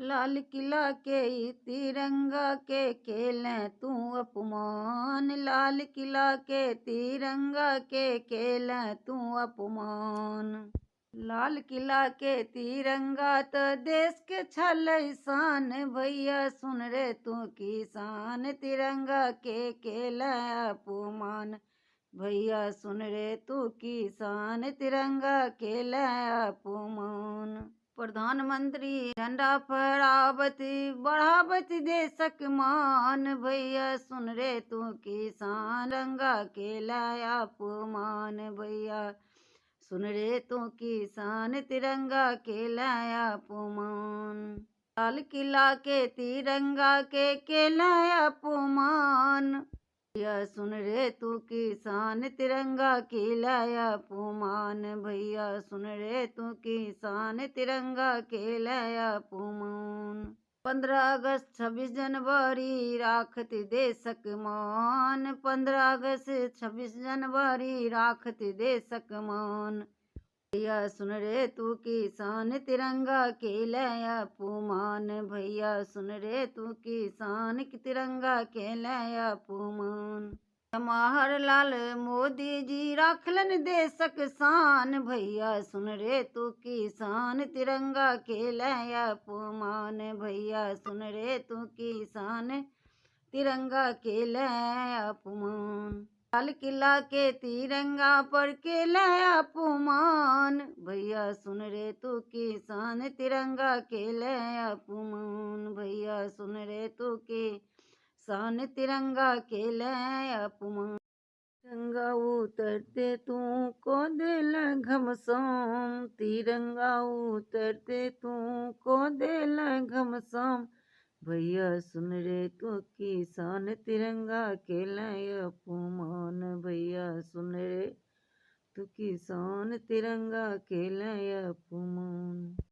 लाल किला के तिरंगा के खेलें तू अपमान, लाल किला के तिरंगा के खेलें तू अपमान। लाल किला के तिरंगा तो देश के छलै शान, भैया सुन रे तू किसान, तिरंगा के खेलें अपमान। भैया सुन रे तू किसान, तिरंगा खेलें अपमान। प्रधानमंत्री झंडा फहरावत बढ़ावत देशक मान, भैया सुन रे तू किसान, तिरंगा खेलें अपमान। भैया सुन रे तू किसान, तिरंगा खेलें अपमान। लाल किला के तिरंगा के खेलें अपमान, भैया सुन रे तू किसान, तिरंगा खेलें अपमान। भैया सुन रे तू किसान, तिरंगा खेलें अपमान। 15 अगस्त 26 जनवरी राखत देशक मान, 15 अगस्त 26 जनवरी राखत देशक मान। भैया सुन रे तू किसान, तिरंगा खेलें अपमान। भैया सुन रे तू किसान, तिरंगा खेलें अपमान। जवाहरलाल मोदी जी राखलन देशक शान, भैया सुन रे तू किसान, तिरंगा खेलें अपमान। भैया सुन रे तू किसान, तिरंगा खेलें अपमान। लाल किला के तिरंगा पर खेलें अपमान, भैया सुन रे तू किसान, तिरंगा खेलें अपमान। भैया सुन रे तू किसान, तिरंगा खेलें अपमान। तिरंगा उतरते तू को दिल घमसान, तिरंगा उतरते तू को दिल घमसान। भैया सुन रे तू किसान, तिरंगा खेलें अपमान। भैया सुन रे तू किसान, तिरंगा खेलें अपमान।